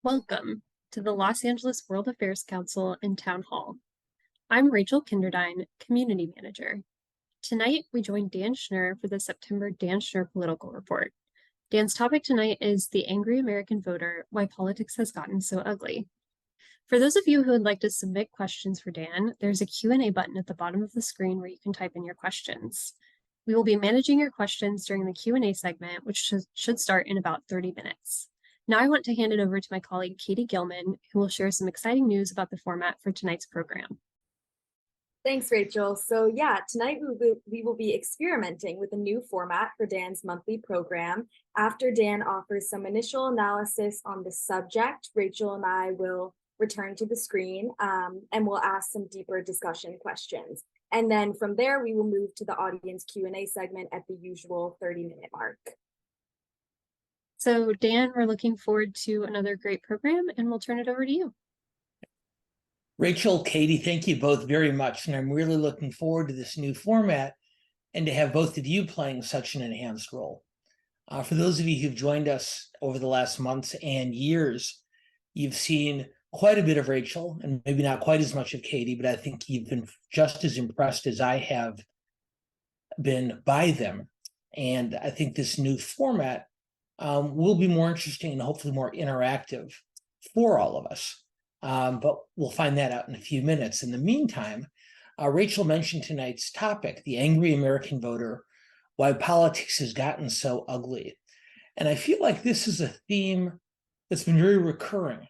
Welcome to the Los Angeles World Affairs Council and Town Hall. I'm Rachel Kinderdine, Community Manager. Tonight, we join Dan Schnur for the September Dan Schnur Political Report. Dan's topic tonight is The Angry American Voter, Why Politics Has Gotten So Ugly. For those of you who would like to submit questions for Dan, there's a Q&A button at the bottom of the screen where you can type in your questions. We will be managing your questions during the Q&A segment, which should start in about 30 minutes. Now I want to hand it over to my colleague, Katie Gilman, who will share some exciting news about the format for tonight's program. Thanks, Rachel. So tonight we will be experimenting with a new format for Dan's monthly program. After Dan offers some initial analysis on the subject, Rachel and I will return to the screen and we'll ask some deeper discussion questions. And then from there, we will move to the audience Q&A segment at the usual 30-minute mark. So Dan, we're looking forward to another great program, and we'll turn it over to you. Rachel, Katie, thank you both very much. And I'm really looking forward to this new format and to have both of you playing such an enhanced role. For those of you who've joined us over the last months and years, you've seen quite a bit of Rachel and maybe not quite as much of Katie, but I think you've been just as impressed as I have been by them. And I think this new format will be more interesting and hopefully more interactive for all of us. But we'll find that out in a few minutes. In the meantime, Rachel mentioned tonight's topic, the angry American voter, why politics has gotten so ugly. And I feel like this is a theme that's been very recurring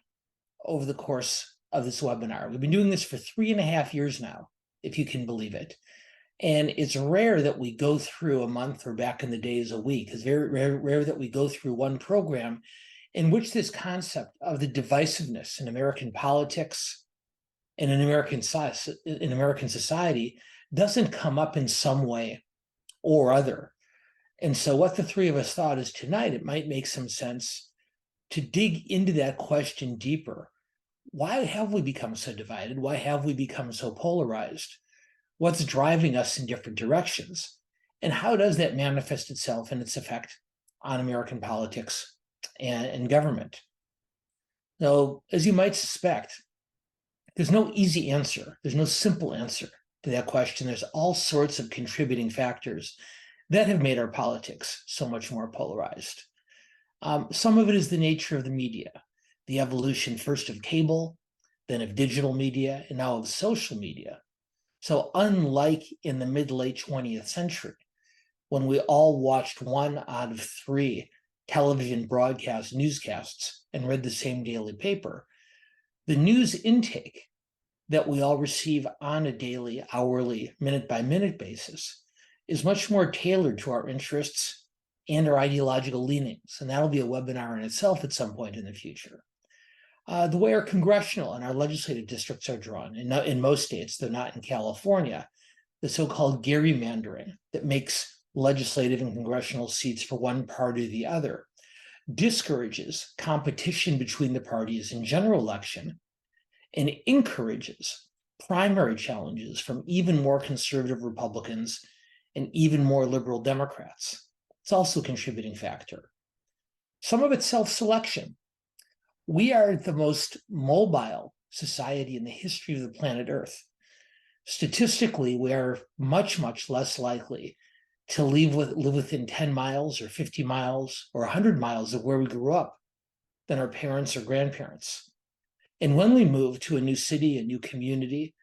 over the course of this webinar. We've been doing this for 3.5 years now, if you can believe it. And it's rare that we go through a month, or back in the days, a week. It's very rare that we go through one program in which this concept of the divisiveness in American politics and in American society doesn't come up in some way or other. And so what the three of us thought is tonight, it might make some sense to dig into that question deeper. Why have we become so divided? Why have we become so polarized? What's driving us in different directions? And how does that manifest itself in its effect on American politics and government? So, as you might suspect, there's no easy answer. There's no simple answer to that question. There's all sorts of contributing factors that have made our politics so much more polarized. Some of it is the nature of the media, the evolution first of cable, then of digital media, and now of social media. So unlike in the mid-late 20th century, when we all watched 1 out of 3 television broadcast newscasts and read the same daily paper, the news intake that we all receive on a daily, hourly, minute-by-minute basis is much more tailored to our interests and our ideological leanings. And that'll be a webinar in itself at some point in the future. The way our congressional and our legislative districts are drawn, in most states, though not in California, the so-called gerrymandering that makes legislative and congressional seats for one party or the other discourages competition between the parties in general election and encourages primary challenges from even more conservative Republicans and even more liberal Democrats. It's also a contributing factor. Some of it's self-selection. We are the most mobile society in the history of the planet Earth. Statistically, we are much, much less likely to live within 10 miles or 50 miles or 100 miles of where we grew up than our parents or grandparents. And when we move to a new city, a new community,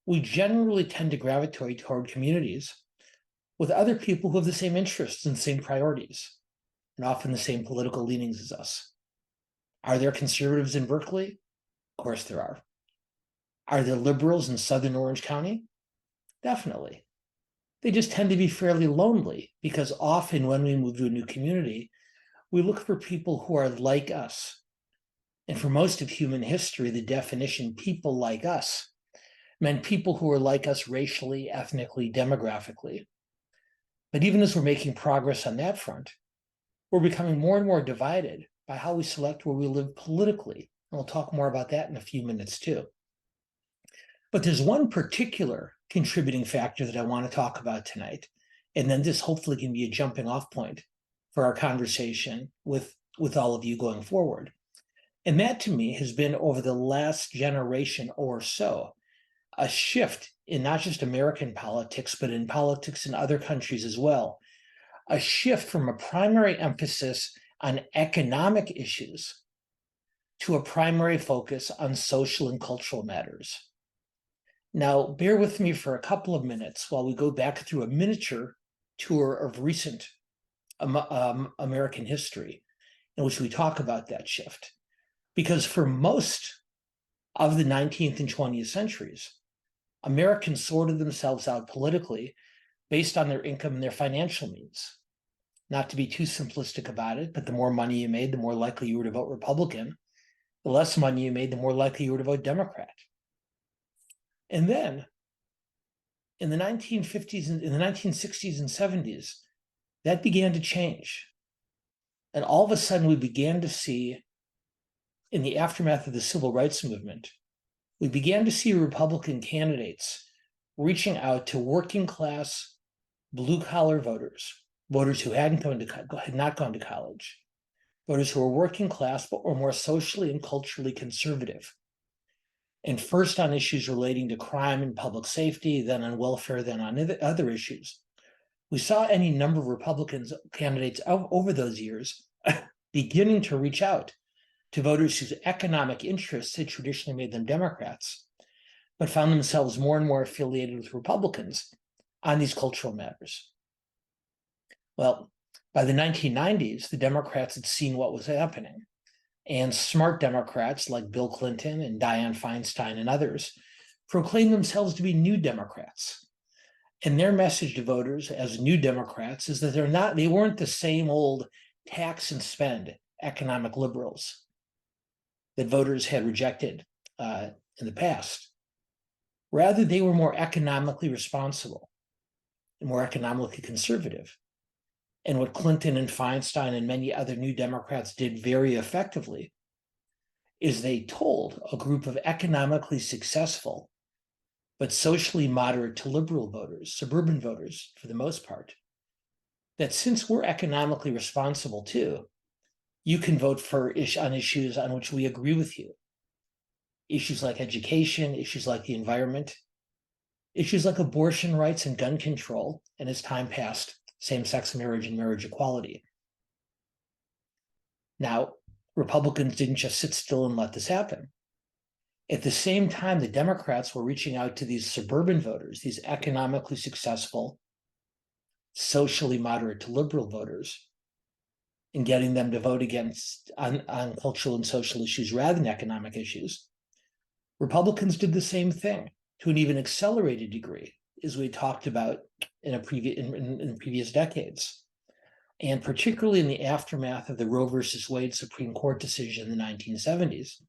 we generally tend to gravitate toward communities with other people who have the same interests and same priorities, and often the same political leanings as us. Are there conservatives in Berkeley? Of course there are. Are there liberals in Southern Orange County? Definitely. They just tend to be fairly lonely because often when we move to a new community, we look for people who are like us. And for most of human history, the definition people like us meant people who are like us racially, ethnically, demographically. But even as we're making progress on that front, we're becoming more and more divided by how we select where we live politically. And we'll talk more about that in a few minutes too. But there's one particular contributing factor that I want to talk about tonight. And then this hopefully can be a jumping off point for our conversation with all of you going forward. And that to me has been over the last generation or so, a shift in not just American politics, but in politics in other countries as well. A shift from a primary emphasis on economic issues to a primary focus on social and cultural matters. Now, bear with me for a couple of minutes while we go back through a miniature tour of recent American history in which we talk about that shift. Because for most of the 19th and 20th centuries, Americans sorted themselves out politically based on their income and their financial means. Not to be too simplistic about it, but the more money you made, the more likely you were to vote Republican. The less money you made, the more likely you were to vote Democrat. And then in the 1950s and in the 1960s and 70s, that began to change. And all of a sudden, we began to see, in the aftermath of the civil rights movement, we began to see Republican candidates reaching out to working class, blue collar voters, voters who had not gone to college, voters who were working class but were more socially and culturally conservative. And first on issues relating to crime and public safety, then on welfare, then on other issues. We saw any number of Republican candidates over those years beginning to reach out to voters whose economic interests had traditionally made them Democrats, but found themselves more and more affiliated with Republicans on these cultural matters. Well, by the 1990s, the Democrats had seen what was happening. And smart Democrats like Bill Clinton and Dianne Feinstein and others proclaimed themselves to be new Democrats. And their message to voters as new Democrats is that they weren't the same old tax and spend economic liberals that voters had rejected in the past. Rather, they were more economically responsible and more economically conservative. And what Clinton and Feinstein and many other new Democrats did very effectively is they told a group of economically successful but socially moderate to liberal voters, suburban voters for the most part, that since we're economically responsible too, you can vote on issues on which we agree with you. Issues like education, issues like the environment, issues like abortion rights and gun control, and as time passed, same-sex marriage and marriage equality. Now, Republicans didn't just sit still and let this happen. At the same time, the Democrats were reaching out to these suburban voters, these economically successful, socially moderate to liberal voters, and getting them to vote on cultural and social issues rather than economic issues. Republicans did the same thing to an even accelerated degree, as we talked about in previous decades, and particularly in the aftermath of the Roe versus Wade Supreme Court decision in the 1970s,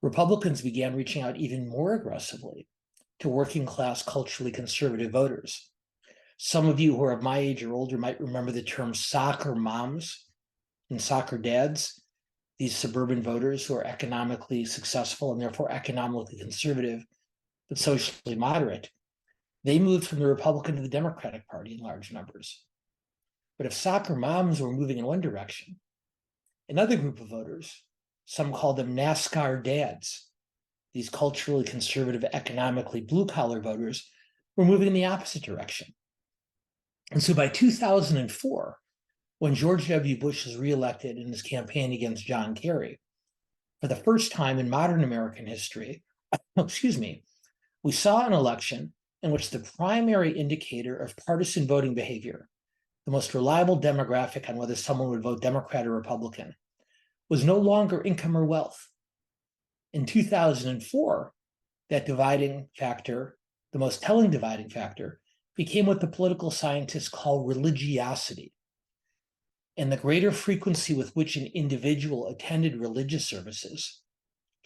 Republicans began reaching out even more aggressively to working class, culturally conservative voters. Some of you who are my age or older might remember the term soccer moms and soccer dads, these suburban voters who are economically successful and therefore economically conservative, but socially moderate. They moved from the Republican to the Democratic Party in large numbers. But if soccer moms were moving in one direction, another group of voters, some call them NASCAR dads, these culturally conservative, economically blue-collar voters, were moving in the opposite direction. And so by 2004, when George W. Bush was reelected in his campaign against John Kerry, for the first time in modern American history, we saw an election in which the primary indicator of partisan voting behavior, the most reliable demographic on whether someone would vote Democrat or Republican, was no longer income or wealth. In 2004, that dividing factor, the most telling dividing factor, became what the political scientists call religiosity. And the greater frequency with which an individual attended religious services,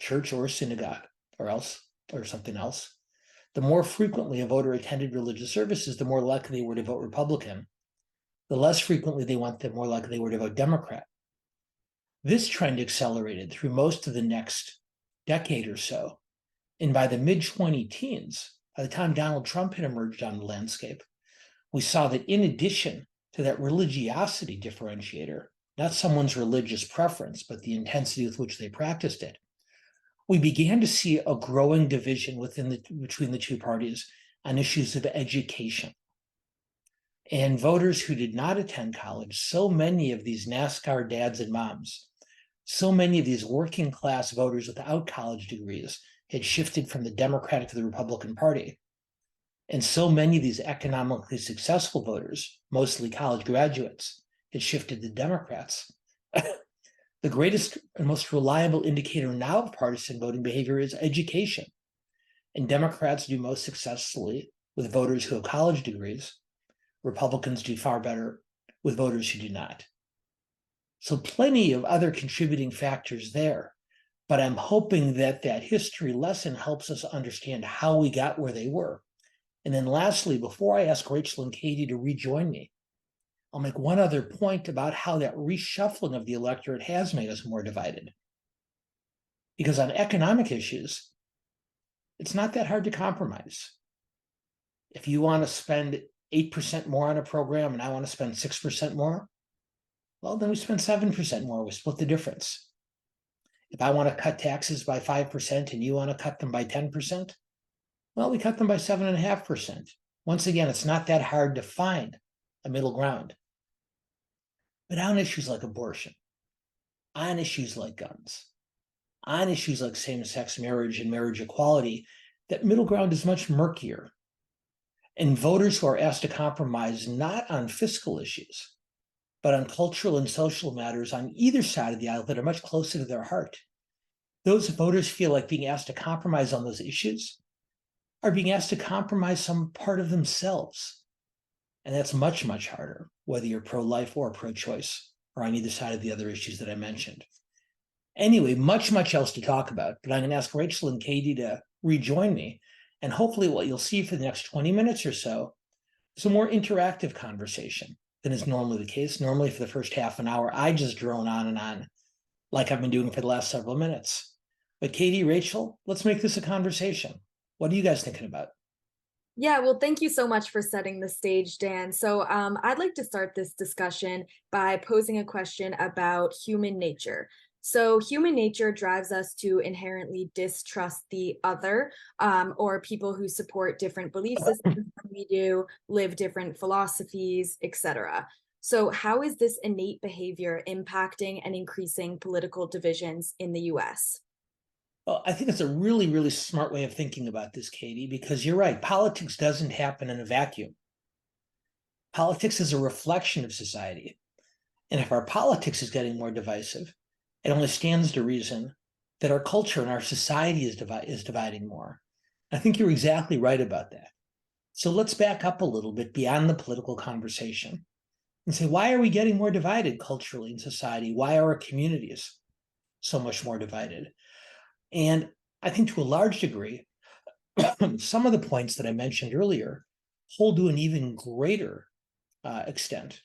church or synagogue, or something else, the more frequently a voter attended religious services, the more likely they were to vote Republican. The less frequently they went, the more likely they were to vote Democrat. This trend accelerated through most of the next decade or so. And by the mid-2010s, by the time Donald Trump had emerged on the landscape, we saw that in addition to that religiosity differentiator, not someone's religious preference, but the intensity with which they practiced it, we began to see a growing division between the two parties on issues of education. And voters who did not attend college, so many of these NASCAR dads and moms, so many of these working class voters without college degrees had shifted from the Democratic to the Republican Party. And so many of these economically successful voters, mostly college graduates, had shifted to Democrats. The greatest and most reliable indicator now of partisan voting behavior is education. And Democrats do most successfully with voters who have college degrees. Republicans do far better with voters who do not. So plenty of other contributing factors there. But I'm hoping that that history lesson helps us understand how we got where they were. And then lastly, before I ask Rachel and Katie to rejoin me, I'll make one other point about how that reshuffling of the electorate has made us more divided. Because on economic issues, it's not that hard to compromise. If you want to spend 8% more on a program and I want to spend 6% more, well, then we spend 7% more. We split the difference. If I want to cut taxes by 5% and you want to cut them by 10%, well, we cut them by 7.5%. Once again, it's not that hard to find a middle ground. But on issues like abortion, on issues like guns, on issues like same-sex marriage and marriage equality, that middle ground is much murkier. And voters who are asked to compromise not on fiscal issues, but on cultural and social matters on either side of the aisle that are much closer to their heart, those voters feel like being asked to compromise on those issues are being asked to compromise some part of themselves. And that's much, much harder, whether you're pro-life or pro-choice, or on either side of the other issues that I mentioned. Anyway, much, much else to talk about, but I'm going to ask Rachel and Katie to rejoin me. And hopefully what you'll see for the next 20 minutes or so is a more interactive conversation than is normally the case. Normally for the first half an hour, I just drone on and on like I've been doing for the last several minutes. But Katie, Rachel, let's make this a conversation. What are you guys thinking about? Yeah, well, thank you so much for setting the stage, Dan. So I'd like to start this discussion by posing a question about human nature. So human nature drives us to inherently distrust the other, or people who support different belief systems than we do, live different philosophies, etc. So how is this innate behavior impacting and increasing political divisions in the US? Well, I think it's a really, really smart way of thinking about this, Katie, because you're right. Politics doesn't happen in a vacuum. Politics is a reflection of society. And if our politics is getting more divisive, it only stands to reason that our culture and our society is dividing more. I think you're exactly right about that. So let's back up a little bit beyond the political conversation and say, why are we getting more divided culturally in society? Why are our communities so much more divided? And I think to a large degree, some of the points that I mentioned earlier hold to an even greater extent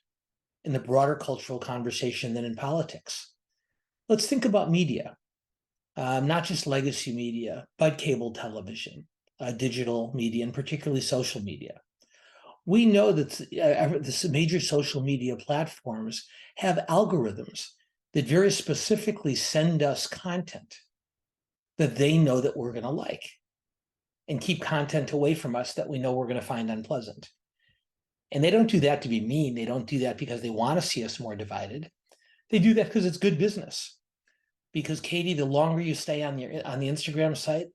in the broader cultural conversation than in politics. Let's think about media, not just legacy media, but cable television, digital media, and particularly social media. We know that the major social media platforms have algorithms that very specifically send us content that they know that we're going to like and keep content away from us that we know we're going to find unpleasant. And they don't do that to be mean. They don't do that because they want to see us more divided. They do that because it's good business. Because Katie, the longer you stay on the Instagram site,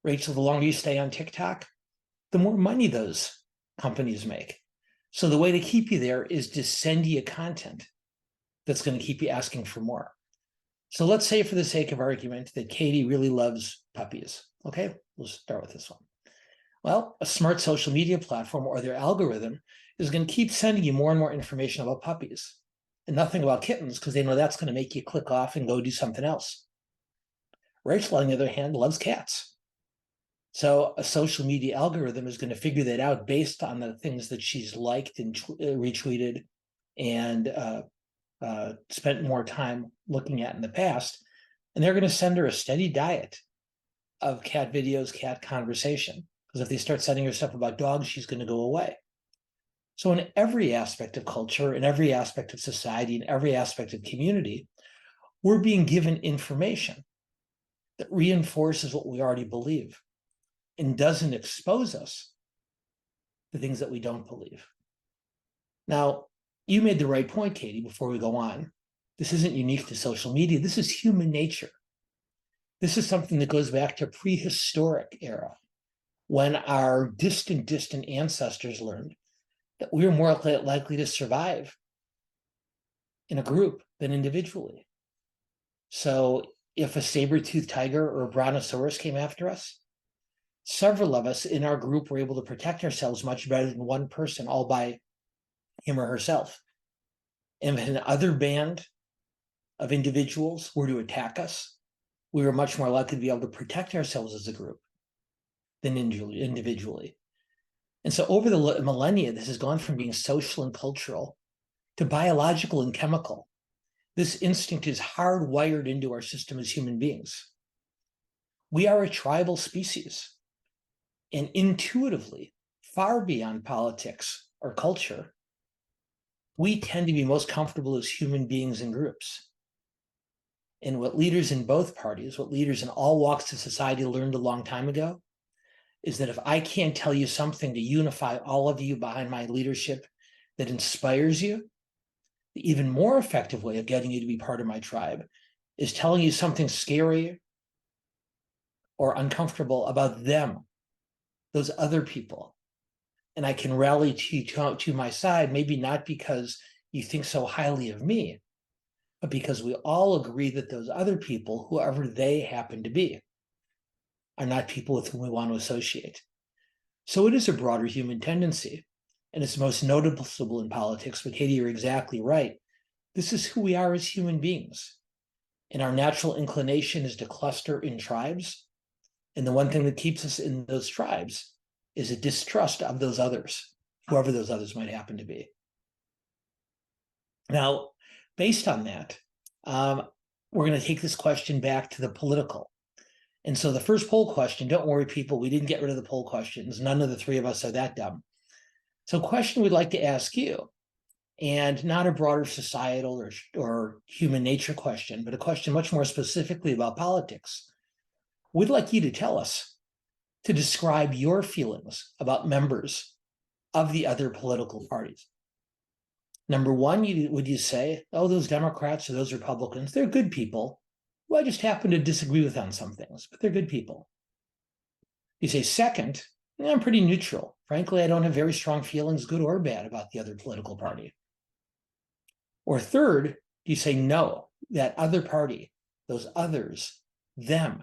Rachel, the longer you stay on TikTok, the more money those companies make. So the way to keep you there is to send you content that's going to keep you asking for more. So let's say, for the sake of argument, that Katie really loves puppies. Okay, we'll start with this one. Well, a smart social media platform or their algorithm is going to keep sending you more and more information about puppies and nothing about kittens, because they know that's going to make you click off and go do something else. Rachel, on the other hand, loves cats. So a social media algorithm is going to figure that out based on the things that she's liked and retweeted and spent more time looking at in the past. And they're going to send her a steady diet of cat videos, cat conversation. Because if they start sending her stuff about dogs, she's going to go away. So in every aspect of culture, in every aspect of society, in every aspect of community, we're being given information that reinforces what we already believe and doesn't expose us to things that we don't believe. Now, you made the right point, Katie, before we go on. This isn't unique to social media. This is human nature. This is something that goes back to prehistoric era, when our distant ancestors learned that we were more likely to survive in a group than individually. So if a saber-toothed tiger or a brontosaurus came after us, several of us in our group were able to protect ourselves much better than one person all by him or herself. And if another band of individuals were to attack us, we were much more likely to be able to protect ourselves as a group than individually. And so over the millennia, this has gone from being social and cultural to biological and chemical. This instinct is hardwired into our system as human beings. We are a tribal species, and intuitively, far beyond politics or culture, we tend to be most comfortable as human beings in groups. And what leaders in both parties, what leaders in all walks of society learned a long time ago, is that if I can't tell you something to unify all of you behind my leadership that inspires you, the even more effective way of getting you to be part of my tribe is telling you something scary or uncomfortable about them, those other people. And I can rally to my side, maybe not because you think so highly of me, but because we all agree that those other people, whoever they happen to be, are not people with whom we want to associate. So it is a broader human tendency, and it's most noticeable in politics. But Katie, you're exactly right. This is who we are as human beings. And our natural inclination is to cluster in tribes. And the one thing that keeps us in those tribes is a distrust of those others, whoever those others might happen to be. Now, based on that, we're going to take this question back to the political. And so the first poll question, don't worry, people, we didn't get rid of the poll questions. None of the three of us are that dumb. So a question we'd like to ask you, and not a broader societal or human nature question, but a question much more specifically about politics. We'd like you to tell us, to describe your feelings about members of the other political parties. Number one, would you say, oh, those Democrats or those Republicans, they're good people. Well, I just happen to disagree with on some things, but they're good people. You say, second, I'm pretty neutral. Frankly, I don't have very strong feelings, good or bad, about the other political party. Or third, you say, no, that other party, those others, them,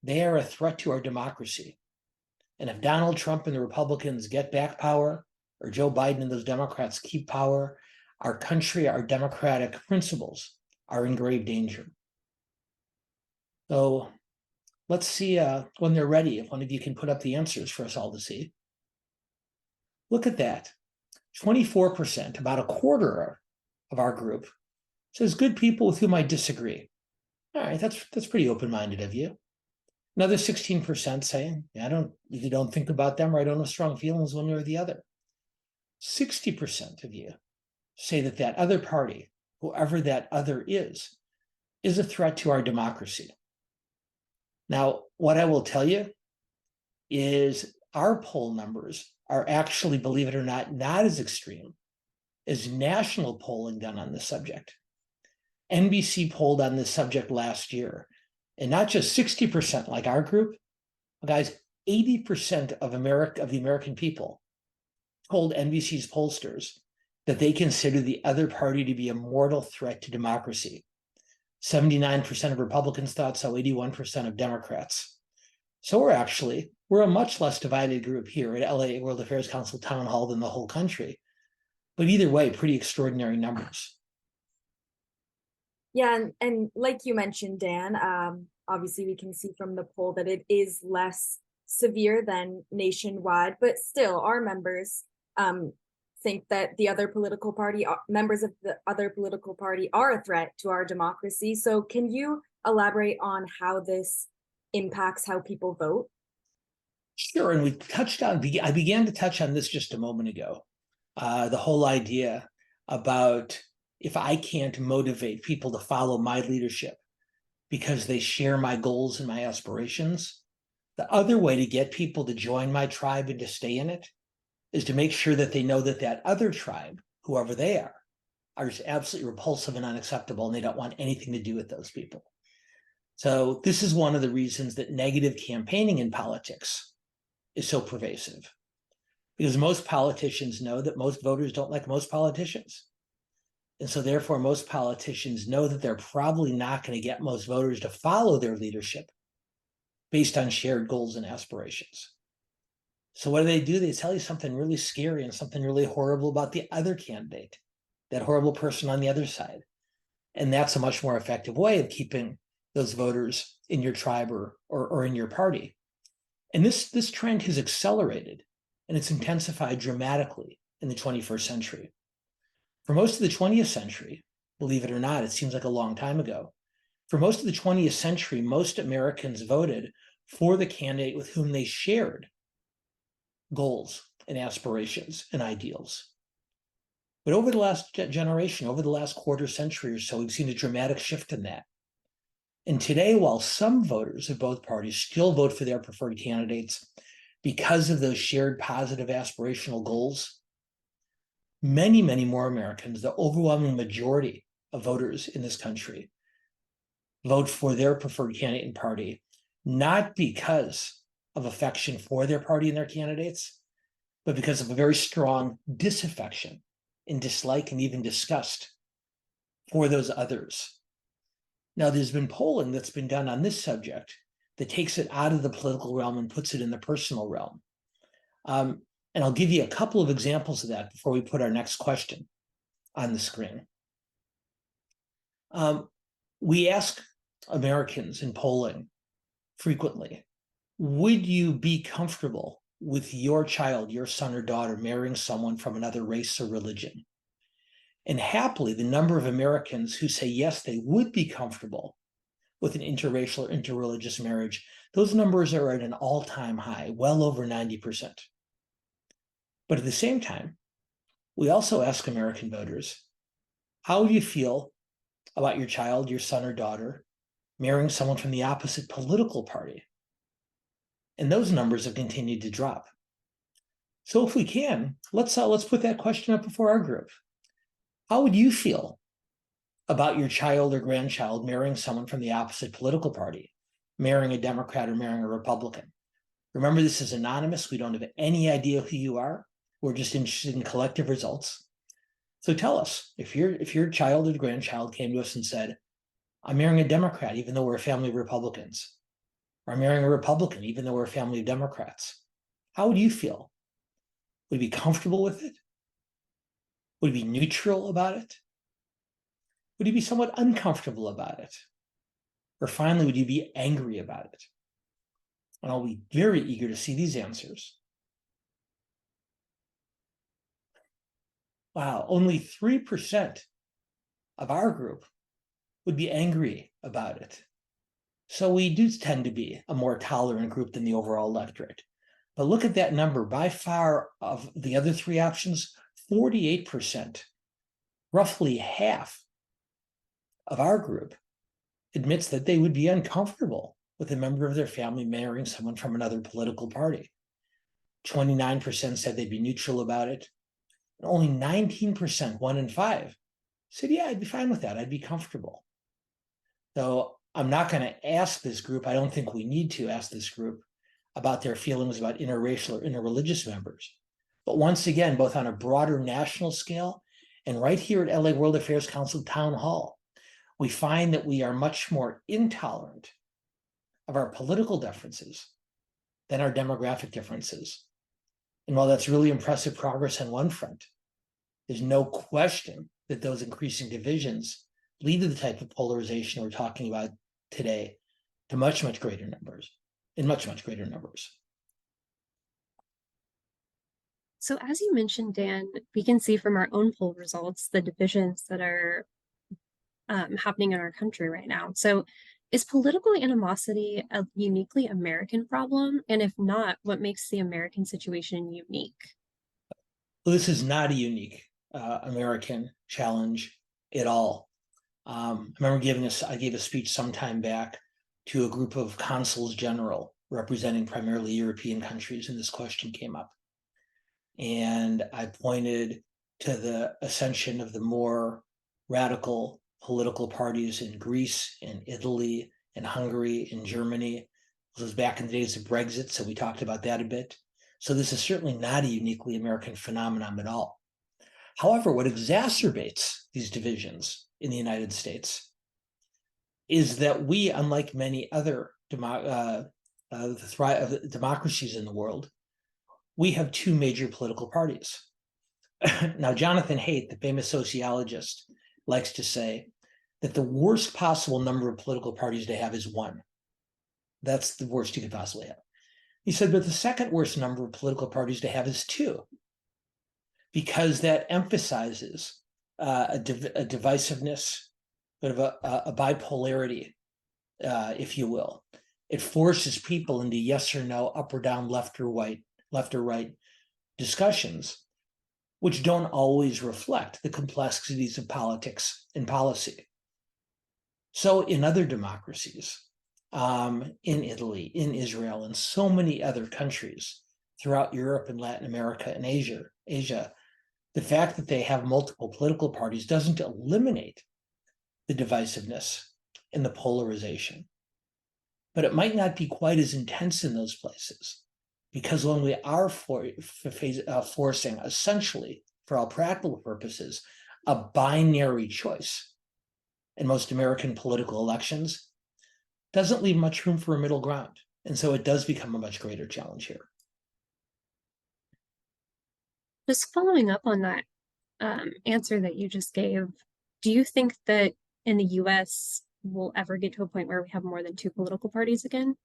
they are a threat to our democracy. And if Donald Trump and the Republicans get back power, or Joe Biden and those Democrats keep power, our country, our democratic principles are in grave danger. So let's see when they're ready, if one of you can put up the answers for us all to see. Look at that. 24%, about a quarter of our group, says good people with whom I disagree. All right, that's pretty open-minded of you. Another 16% saying, you don't think about them, or I don't have strong feelings one way or the other. 60% of you say that other party, whoever that other is a threat to our democracy. Now, what I will tell you is our poll numbers are actually, believe it or not as extreme as national polling done on this subject. NBC polled on this subject last year, and not just 60% like our group, but guys, 80% of the American people told NBC's pollsters that they consider the other party to be a mortal threat to democracy. 79% of Republicans thought so, 81% of Democrats. So we're a much less divided group here at LA World Affairs Council Town Hall than the whole country. But either way, pretty extraordinary numbers. Yeah, and like you mentioned, Dan, obviously we can see from the poll that it is less severe than nationwide, but still our members think that the other political party, members of the other political party are a threat to our democracy. So can you elaborate on how this impacts how people vote? Sure, and I began to touch on this just a moment ago. The whole idea about if I can't motivate people to follow my leadership because they share my goals and my aspirations, the other way to get people to join my tribe and to stay in it is to make sure that they know that that other tribe, whoever they are just absolutely repulsive and unacceptable, and they don't want anything to do with those people. So this is one of the reasons that negative campaigning in politics is so pervasive, because most politicians know that most voters don't like most politicians. And so therefore, most politicians know that they're probably not going to get most voters to follow their leadership based on shared goals and aspirations. So what do? They tell you something really scary and something really horrible about the other candidate, that horrible person on the other side. And that's a much more effective way of keeping those voters in your tribe or in your party. And this trend has accelerated and it's intensified dramatically in the 21st century. For most of the 20th century, believe it or not, it seems like a long time ago. For most of the 20th century, most Americans voted for the candidate with whom they shared goals and aspirations and ideals. But over the last generation, over the last quarter century or so, we've seen a dramatic shift in that. And today, while some voters of both parties still vote for their preferred candidates because of those shared positive aspirational goals, many, many more Americans, the overwhelming majority of voters in this country, vote for their preferred candidate and party, not because of affection for their party and their candidates, but because of a very strong disaffection and dislike and even disgust for those others. Now, there's been polling that's been done on this subject that takes it out of the political realm and puts it in the personal realm. And I'll give you a couple of examples of that before we put our next question on the screen. We ask Americans in polling frequently, would you be comfortable with your child, your son or daughter, marrying someone from another race or religion? And happily, the number of Americans who say yes, they would be comfortable with an interracial or interreligious marriage, those numbers are at an all-time high, well over 90%. But at the same time, we also ask American voters, how do you feel about your child, your son or daughter, marrying someone from the opposite political party? And those numbers have continued to drop. So if we can, let's put that question up before our group. How would you feel about your child or grandchild marrying someone from the opposite political party, marrying a Democrat or marrying a Republican? Remember, this is anonymous. We don't have any idea who you are. We're just interested in collective results. So tell us, if your child or grandchild came to us and said, I'm marrying a Democrat, even though we're a family of Republicans, or I'm marrying a Republican, even though we're a family of Democrats, how would you feel? Would you be comfortable with it? Would you be neutral about it? Would you be somewhat uncomfortable about it? Or finally, would you be angry about it? And I'll be very eager to see these answers. Wow, only 3% of our group would be angry about it. So we do tend to be a more tolerant group than the overall electorate. But look at that number. By far of the other three options, 48%, roughly half of our group, admits that they would be uncomfortable with a member of their family marrying someone from another political party. 29% said they'd be neutral about it. And only 19%, 1 in 5, said, yeah, I'd be fine with that. I'd be comfortable. So I'm not going to ask this group, I don't think we need to ask this group about their feelings about interracial or interreligious members. But once again, both on a broader national scale and right here at LA World Affairs Council Town Hall, we find that we are much more intolerant of our political differences than our demographic differences. And while that's really impressive progress on one front, there's no question that those increasing divisions lead to the type of polarization we're talking about today to much, much greater numbers, in much, much greater numbers. So as you mentioned, Dan, we can see from our own poll results the divisions that are happening in our country right now. So is political animosity a uniquely American problem? And if not, what makes the American situation unique? Well, this is not a unique American challenge at all. I remember I gave a speech some time back to a group of consuls general representing primarily European countries, and this question came up. And I pointed to the ascension of the more radical political parties in Greece and Italy and Hungary and Germany. This was back in the days of Brexit, so we talked about that a bit. So this is certainly not a uniquely American phenomenon at all. However, what exacerbates these divisions in the United States is that we, unlike many other democracies in the world, we have two major political parties. Now, Jonathan Haidt, the famous sociologist, likes to say that the worst possible number of political parties to have is one. That's the worst you could possibly have. He said, but the second worst number of political parties to have is two, because that emphasizes a divisiveness, bit of a bipolarity, if you will. It forces people into yes or no, up or down, left or right discussions, which don't always reflect the complexities of politics and policy. So in other democracies, in Italy, in Israel, and so many other countries throughout Europe and Latin America and Asia, the fact that they have multiple political parties doesn't eliminate the divisiveness and the polarization. But it might not be quite as intense in those places, because when we are forcing, essentially, for all practical purposes, a binary choice in most American political elections, doesn't leave much room for a middle ground. And so it does become a much greater challenge here. Just following up on that answer that you just gave, do you think that in the US we'll ever get to a point where we have more than two political parties again?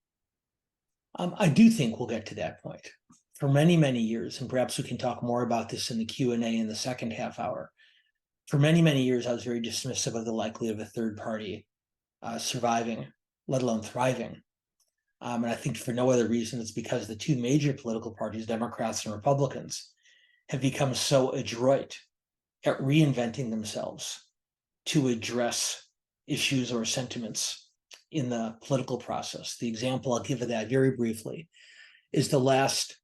I do think we'll get to that point. For many, many years, and perhaps we can talk more about this in the Q&A in the second half hour. For many, many years, I was very dismissive of the likelihood of a third party surviving, let alone thriving. And I think for no other reason, it's because the two major political parties, Democrats and Republicans, have become so adroit at reinventing themselves to address issues or sentiments in the political process. The example I'll give of that very briefly is the last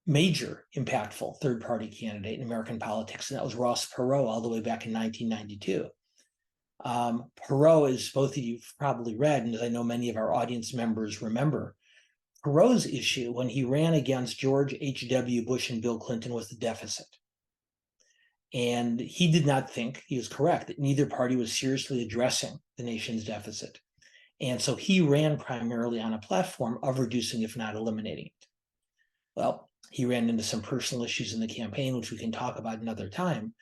major impactful third-party candidate in American politics, and that was Ross Perot all the way back in 1992. Perot, as both of you probably read, and as I know many of our audience members remember, Perot's issue when he ran against George H.W. Bush and Bill Clinton was the deficit. And he did not think, he was correct, that neither party was seriously addressing the nation's deficit. And so he ran primarily on a platform of reducing, if not eliminating it. Well, he ran into some personal issues in the campaign, which we can talk about another time.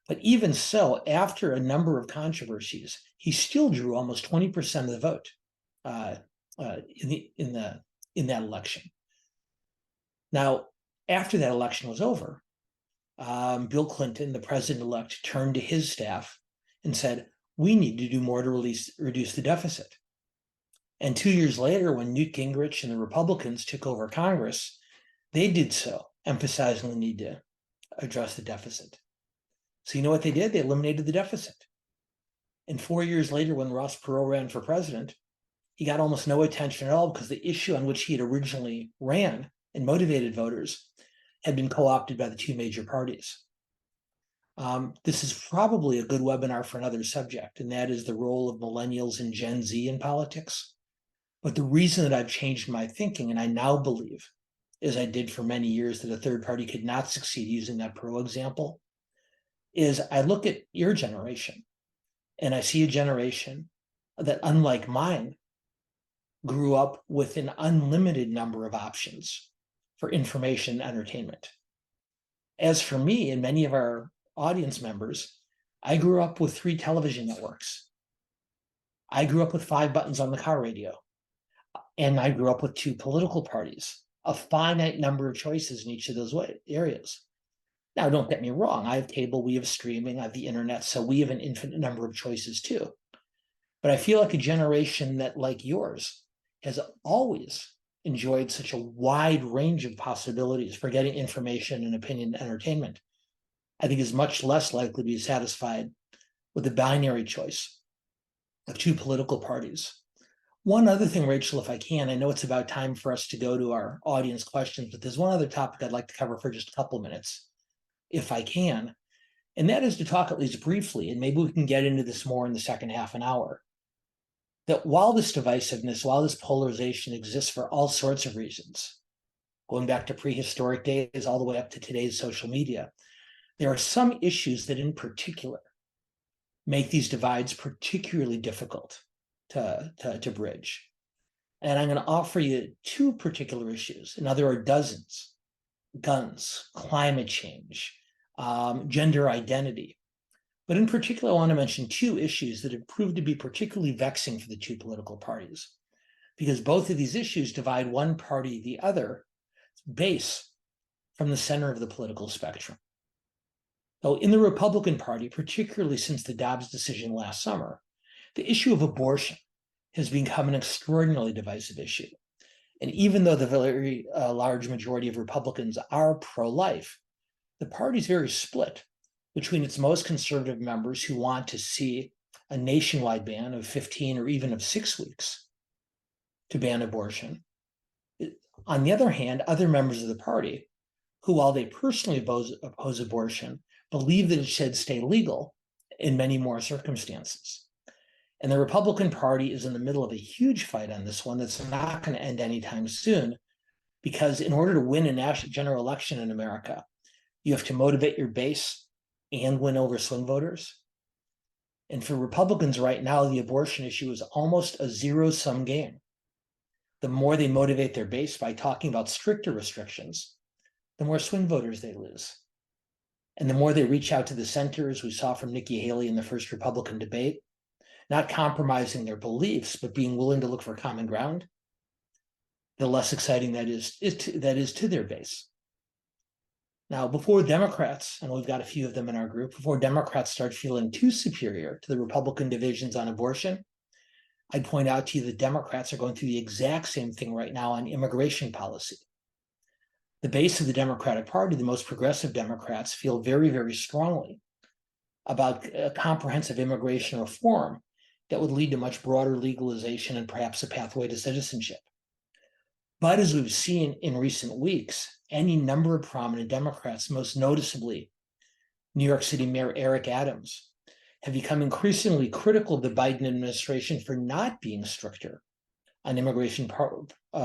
But even so, after a number of controversies, he still drew almost 20% of the vote in that election. Now, after that election was over, Bill Clinton, the president-elect, turned to his staff and said, we need to do more to reduce the deficit. And 2 years later, when Newt Gingrich and the Republicans took over Congress, they did so, emphasizing the need to address the deficit. So you know what they did? They eliminated the deficit. And 4 years later, when Ross Perot ran for president, he got almost no attention at all because the issue on which he had originally ran and motivated voters had been co-opted by the two major parties. This is probably a good webinar for another subject, and that is the role of millennials and Gen Z in politics. But the reason that I've changed my thinking, and I now believe, as I did for many years, that a third party could not succeed using that Perot example, is I look at your generation, and I see a generation that, unlike mine, grew up with an unlimited number of options for information and entertainment. As for me and many of our audience members, I grew up with 3 television networks. I grew up with 5 buttons on the car radio. And I grew up with 2 political parties, a finite number of choices in each of those areas. Now, don't get me wrong. I have cable, we have streaming, I have the internet, so we have an infinite number of choices too. But I feel like a generation that, like yours, has always enjoyed such a wide range of possibilities for getting information and opinion and entertainment, I think is much less likely to be satisfied with the binary choice of two political parties. One other thing, Rachel, if I can, I know it's about time for us to go to our audience questions, but there's one other topic I'd like to cover for just a couple minutes, if I can, and that is to talk at least briefly, and maybe we can get into this more in the second half an hour, that while this divisiveness, while this polarization exists for all sorts of reasons, going back to prehistoric days all the way up to today's social media, there are some issues that in particular make these divides particularly difficult to bridge. And I'm going to offer you two particular issues. Now, there are dozens: guns, climate change, gender identity. But in particular, I want to mention two issues that have proved to be particularly vexing for the two political parties, because both of these issues divide one party, the other, base from the center of the political spectrum. So in the Republican Party, particularly since the Dobbs decision last summer, the issue of abortion has become an extraordinarily divisive issue. And even though the very large majority of Republicans are pro-life, the party is very split between its most conservative members who want to see a nationwide ban of 15 or even of 6 weeks to ban abortion. On the other hand, other members of the party who, while they personally oppose abortion, believe that it should stay legal in many more circumstances. And the Republican Party is in the middle of a huge fight on this one that's not going to end anytime soon, because in order to win a national general election in America, you have to motivate your base and win over swing voters. And for Republicans right now, the abortion issue is almost a zero-sum game. The more they motivate their base by talking about stricter restrictions, the more swing voters they lose. And the more they reach out to the center, as we saw from Nikki Haley in the first Republican debate, not compromising their beliefs, but being willing to look for common ground, the less exciting that is to their base. Now, before Democrats, and we've got a few of them in our group, before Democrats start feeling too superior to the Republican divisions on abortion, I'd point out to you that Democrats are going through the exact same thing right now on immigration policy. The base of the Democratic Party, the most progressive Democrats, feel very, very strongly about a comprehensive immigration reform that would lead to much broader legalization and perhaps a pathway to citizenship. But as we've seen in recent weeks, any number of prominent Democrats, most noticeably New York City Mayor Eric Adams, have become increasingly critical of the Biden administration for not being stricter on immigration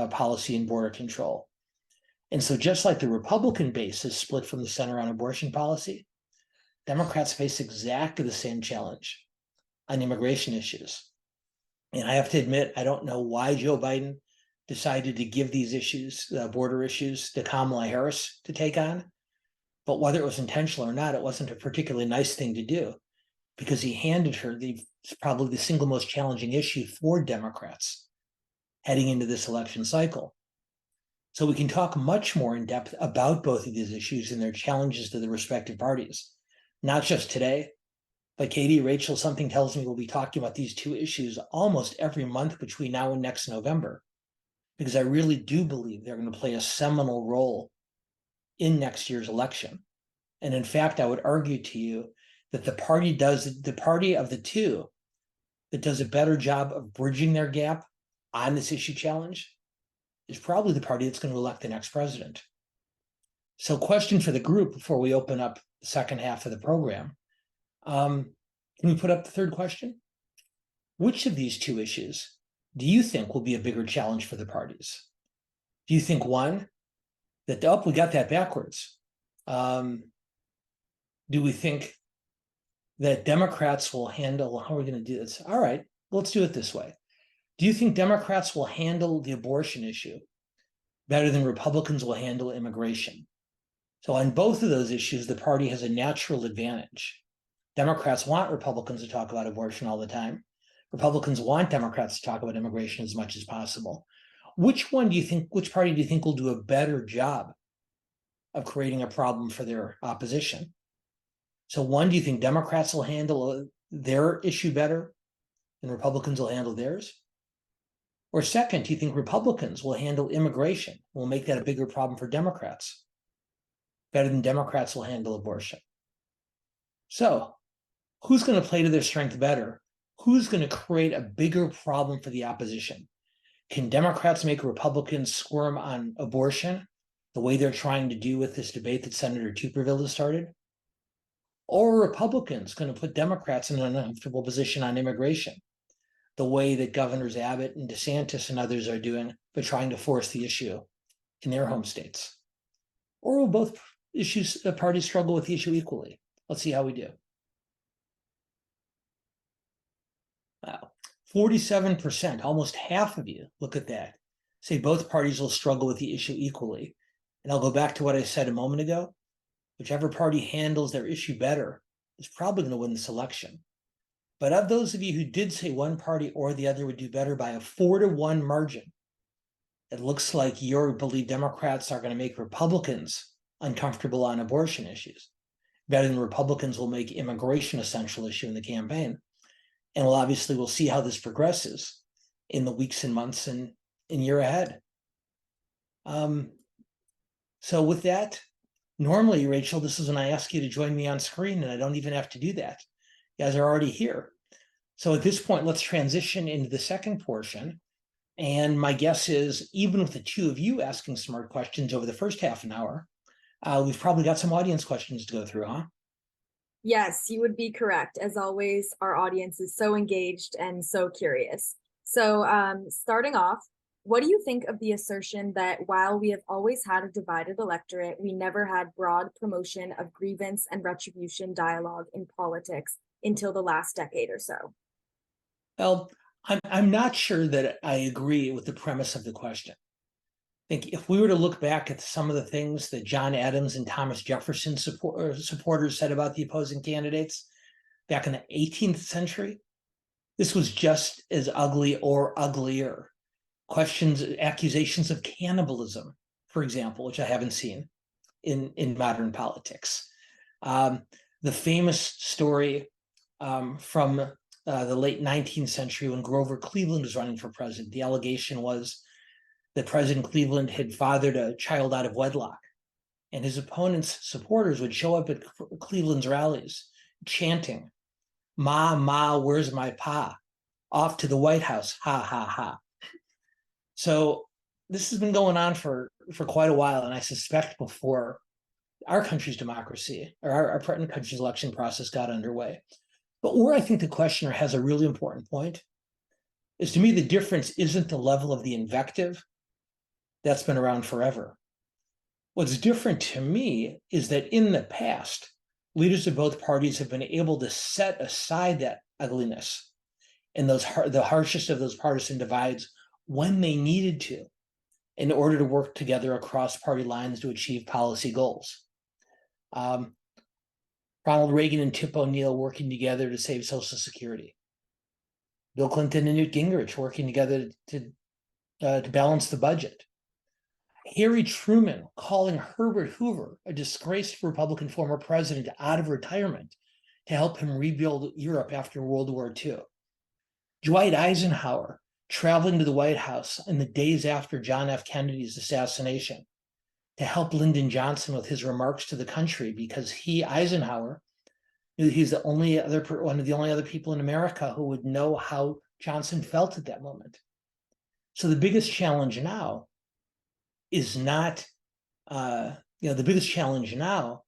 policy and border control. And so just like the Republican base is split from the center on abortion policy, Democrats face exactly the same challenge on immigration issues. And I have to admit, I don't know why Joe Biden decided to give these issues, the border issues, to Kamala Harris to take on. But whether it was intentional or not, it wasn't a particularly nice thing to do, because he handed her probably the single most challenging issue for Democrats heading into this election cycle. So we can talk much more in depth about both of these issues and their challenges to the respective parties, not just today, but Katie, Rachel, something tells me we'll be talking about these two issues almost every month between now and next November, because I really do believe they're going to play a seminal role in next year's election. And in fact, I would argue to you that the party of the two that does a better job of bridging their gap on this issue challenge is probably the party that's going to elect the next president. So question for the group before we open up the second half of the program. Can we put up the third question? Which of these two issues do you think will be a bigger challenge for the parties? Do you think one, that, we got that backwards. Do we think that Democrats will handle, how are we going to do this? All right, let's do it this way. Do you think Democrats will handle the abortion issue better than Republicans will handle immigration? So on both of those issues, the party has a natural advantage. Democrats want Republicans to talk about abortion all the time. Republicans want Democrats to talk about immigration as much as possible. Which party do you think will do a better job of creating a problem for their opposition? So one, do you think Democrats will handle their issue better than Republicans will handle theirs? Or second, do you think Republicans will handle immigration? Will make that a bigger problem for Democrats? Better than Democrats will handle abortion. So, who's going to play to their strength better? Who's going to create a bigger problem for the opposition? Can Democrats make Republicans squirm on abortion the way they're trying to do with this debate that Senator Tuberville has started? Or are Republicans going to put Democrats in an uncomfortable position on immigration, the way that Governors Abbott and DeSantis and others are doing, but trying to force the issue in their home states? Or will both parties struggle with the issue equally? Let's see how we do. Wow, 47%, almost half of you, look at that, say both parties will struggle with the issue equally. And I'll go back to what I said a moment ago. Whichever party handles their issue better is probably going to win this election. But of those of you who did say one party or the other would do better by a 4-to-1 margin, it looks like you believe Democrats are going to make Republicans uncomfortable on abortion issues, better than Republicans will make immigration a central issue in the campaign. And we'll see how this progresses in the weeks and months and year ahead. So with that, normally, Rachel, this is when I ask you to join me on screen, and I don't even have to do that. You guys are already here. So at this point, let's transition into the second portion. And my guess is, even with the two of you asking smart questions over the first half an hour, we've probably got some audience questions to go through, huh? Yes, you would be correct. As always, our audience is so engaged and so curious. So starting off, what do you think of the assertion that while we have always had a divided electorate, we never had broad promotion of grievance and retribution dialogue in politics until the last decade or so? Well, I'm not sure that I agree with the premise of the question. I think if we were to look back at some of the things that John Adams and Thomas Jefferson supporters said about the opposing candidates back in the 18th century, this was just as ugly or uglier. Accusations of cannibalism, for example, which I haven't seen in modern politics. The famous story from the late 19th century when Grover Cleveland was running for president. The allegation was that President Cleveland had fathered a child out of wedlock, and his opponent's supporters would show up at Cleveland's rallies chanting, "Ma, ma, where's my pa? Off to the White House, ha, ha, ha." So this has been going on for quite a while, and I suspect before our country's democracy or our country's election process got underway. But where I think the questioner has a really important point is, to me, the difference isn't the level of the invective. That's been around forever. What's different to me is that in the past, leaders of both parties have been able to set aside that ugliness and the harshest of those partisan divides when they needed to, in order to work together across party lines to achieve policy goals. Ronald Reagan and Tip O'Neill working together to save Social Security. Bill Clinton and Newt Gingrich working together to balance the budget. Harry Truman calling Herbert Hoover, a disgraced Republican former president, out of retirement to help him rebuild Europe after World War II. Dwight Eisenhower traveling to the White House in the days after John F. Kennedy's assassination to help Lyndon Johnson with his remarks to the country, because Eisenhower, knew he's one of the only other people in America who would know how Johnson felt at that moment. So the biggest challenge now is not, the biggest challenge now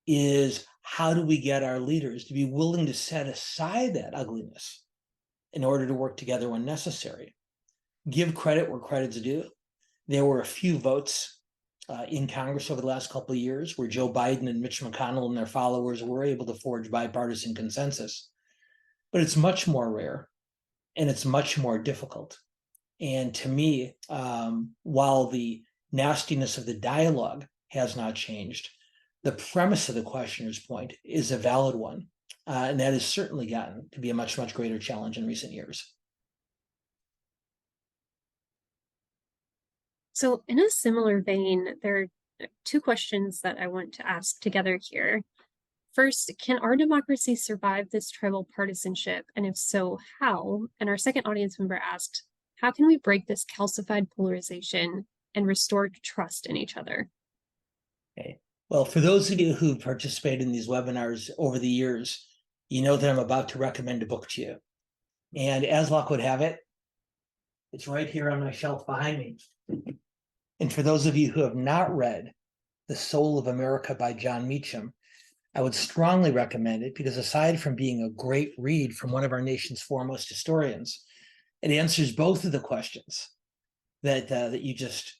is, how do we get our leaders to be willing to set aside that ugliness in order to work together when necessary? Give credit where credit's due. There were a few votes in Congress over the last couple of years where Joe Biden and Mitch McConnell and their followers were able to forge bipartisan consensus. But it's much more rare, and it's much more difficult. And to me, while the nastiness of the dialogue has not changed, the premise of the questioner's point is a valid one. And that has certainly gotten to be a much, much greater challenge in recent years. So in a similar vein, there are two questions that I want to ask together here. First, can our democracy survive this tribal partisanship? And if so, how? And our second audience member asked, How can we break this calcified polarization and restore trust in each other? Okay. Well, for those of you who participated in these webinars over the years, you know that I'm about to recommend a book to you. And as luck would have it, it's right here on my shelf behind me. And for those of you who have not read The Soul of America by John Meacham, I would strongly recommend it because aside from being a great read from one of our nation's foremost historians, it answers both of the questions that you just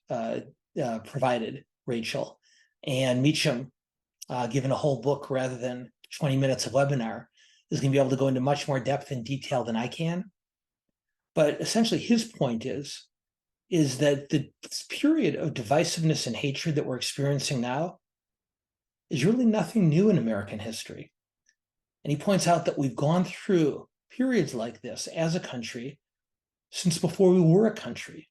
provided, Rachel. And Meacham, given a whole book rather than 20 minutes of webinar, is going to be able to go into much more depth and detail than I can. But essentially, his point is that this period of divisiveness and hatred that we're experiencing now is really nothing new in American history. And he points out that we've gone through periods like this as a country since before we were a country.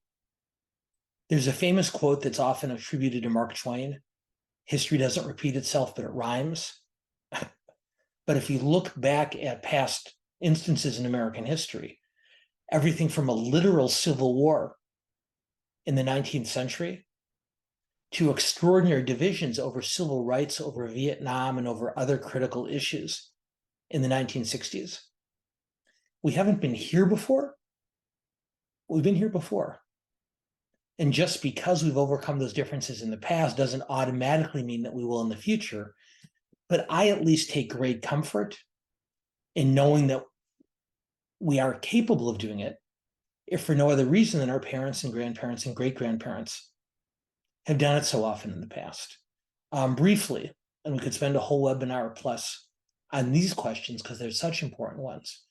There's a famous quote that's often attributed to Mark Twain: history doesn't repeat itself, but it rhymes. But if you look back at past instances in American history, everything from a literal civil war in the 19th century to extraordinary divisions over civil rights, over Vietnam, and over other critical issues in the 1960s. We haven't been here before. We've been here before. And just because we've overcome those differences in the past doesn't automatically mean that we will in the future. But I at least take great comfort in knowing that we are capable of doing it, if for no other reason than our parents and grandparents and great-grandparents have done it so often in the past. Briefly, and we could spend a whole webinar plus on these questions because they're such important ones.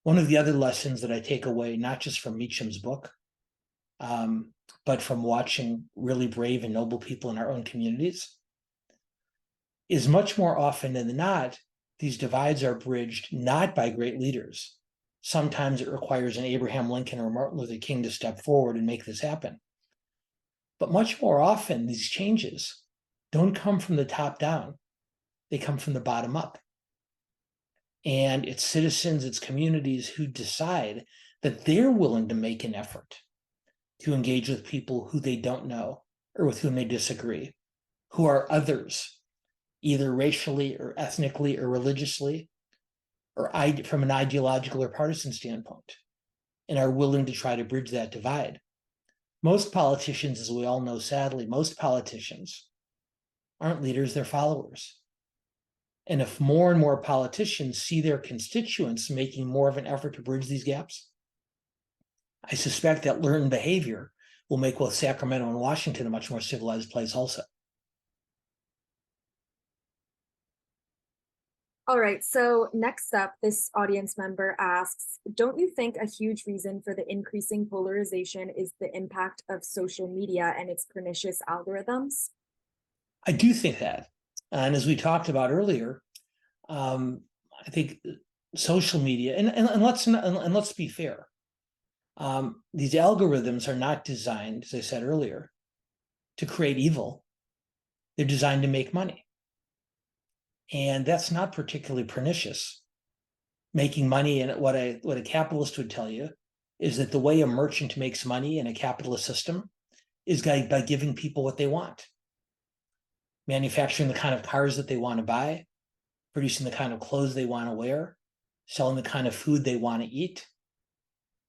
One of the other lessons that I take away, not just from Meacham's book, but from watching really brave and noble people in our own communities, is much more often than not, these divides are bridged not by great leaders. Sometimes it requires an Abraham Lincoln or Martin Luther King to step forward and make this happen. But much more often, these changes don't come from the top down. They come from the bottom up. And it's citizens, it's communities who decide that they're willing to make an effort to engage with people who they don't know or with whom they disagree, who are others, either racially or ethnically or religiously, or from an ideological or partisan standpoint, and are willing to try to bridge that divide. Most politicians, as we all know, sadly, most politicians aren't leaders, they're followers. And if more and more politicians see their constituents making more of an effort to bridge these gaps, I suspect that learned behavior will make both Sacramento and Washington a much more civilized place also. All right, so next up, this audience member asks, don't you think a huge reason for the increasing polarization is the impact of social media and its pernicious algorithms? I do think that. And as we talked about earlier, I think social media, and let's be fair, these algorithms are not designed, as I said earlier, to create evil. They're designed to make money. And that's not particularly pernicious. Making money, and what a capitalist would tell you is that the way a merchant makes money in a capitalist system is by giving people what they want. Manufacturing the kind of cars that they want to buy, producing the kind of clothes they want to wear, selling the kind of food they want to eat.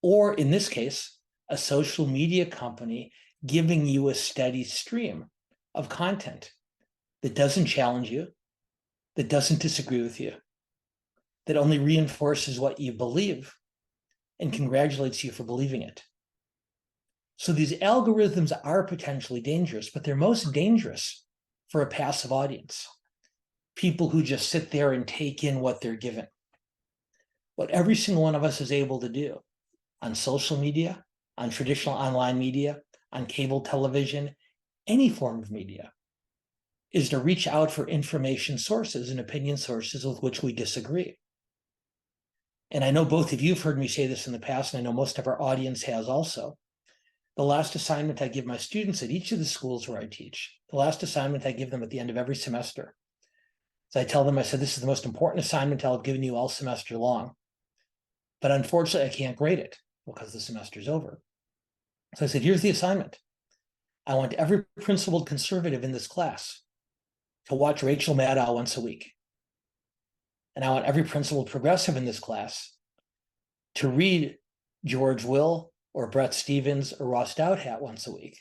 Or in this case, a social media company giving you a steady stream of content that doesn't challenge you, that doesn't disagree with you, that only reinforces what you believe and congratulates you for believing it. So these algorithms are potentially dangerous, but they're most dangerous for a passive audience, people who just sit there and take in what they're given. What every single one of us is able to do on social media, on traditional online media, on cable television, any form of media, is to reach out for information sources and opinion sources with which we disagree. And I know both of you have heard me say this in the past, and I know most of our audience has also. The last assignment I give my students at each of the schools where I teach, the last assignment I give them at the end of every semester, so I tell them, I said, this is the most important assignment I'll have given you all semester long. But unfortunately, I can't grade it because the semester's over. So I said, here's the assignment. I want every principled conservative in this class to watch Rachel Maddow once a week. And I want every principled progressive in this class to read George Will or Brett Stevens or Ross Douthat once a week.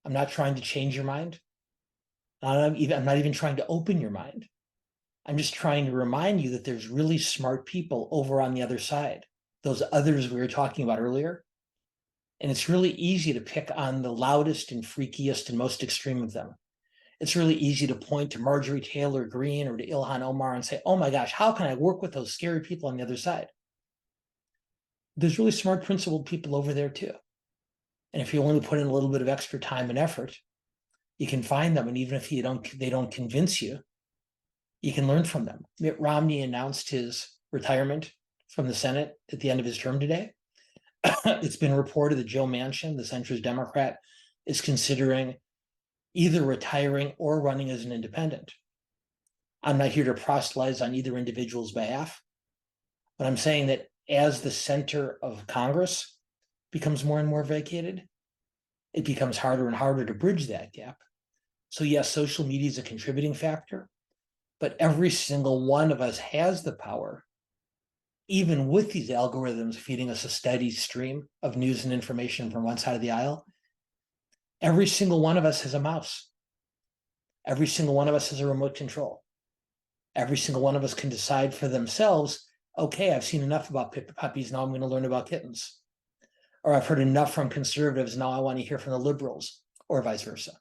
I'm not trying to change your mind. I'm not even trying to open your mind. I'm just trying to remind you that there's really smart people over on the other side, those others we were talking about earlier. And it's really easy to pick on the loudest and freakiest and most extreme of them. It's really easy to point to Marjorie Taylor Greene or to Ilhan Omar and say, oh my gosh, how can I work with those scary people on the other side? There's really smart, principled people over there too. And if you only put in a little bit of extra time and effort, you can find them. And even if they don't convince you, you can learn from them. Mitt Romney announced his retirement from the Senate at the end of his term today. It's been reported that Joe Manchin, the centrist Democrat, is considering either retiring or running as an independent. I'm not here to proselytize on either individual's behalf, but I'm saying that as the center of Congress becomes more and more vacated, it becomes harder and harder to bridge that gap. So yes, social media is a contributing factor, but every single one of us has the power, even with these algorithms feeding us a steady stream of news and information from one side of the aisle. Every single one of us has a mouse. Every single one of us has a remote control. Every single one of us can decide for themselves, okay, I've seen enough about puppies, now I'm going to learn about kittens. Or I've heard enough from conservatives, now I want to hear from the liberals, or vice versa.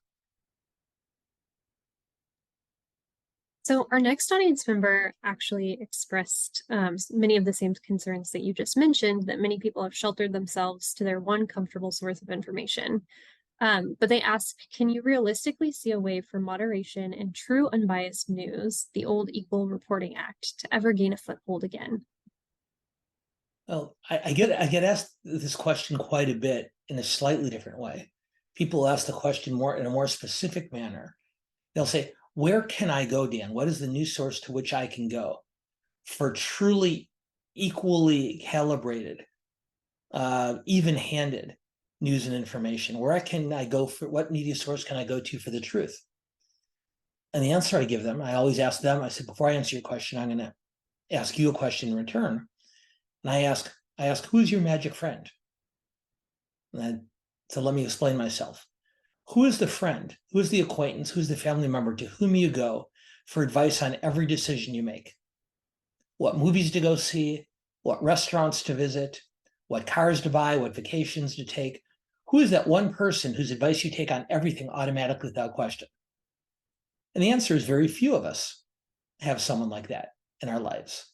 So our next audience member actually expressed many of the same concerns that you just mentioned, that many people have sheltered themselves to their one comfortable source of information. But they asked, can you realistically see a way for moderation and true unbiased news, the old Equal Reporting Act, to ever gain a foothold again? Well, I get asked this question quite a bit in a slightly different way. People ask the question in a more specific manner. They'll say, where can I go, Dan? What is the news source to which I can go for truly equally calibrated, even-handed news and information? Where can I go for, what media source can I go to for the truth? And the answer I give them, I always ask them, I said, before I answer your question, I'm going to ask you a question in return. And I ask, who's your magic friend? So let me explain myself. Who is the friend? Who is the acquaintance? Who's the family member to whom you go for advice on every decision you make? What movies to go see, what restaurants to visit, what cars to buy, what vacations to take. Who is that one person whose advice you take on everything automatically without question? And the answer is very few of us have someone like that in our lives.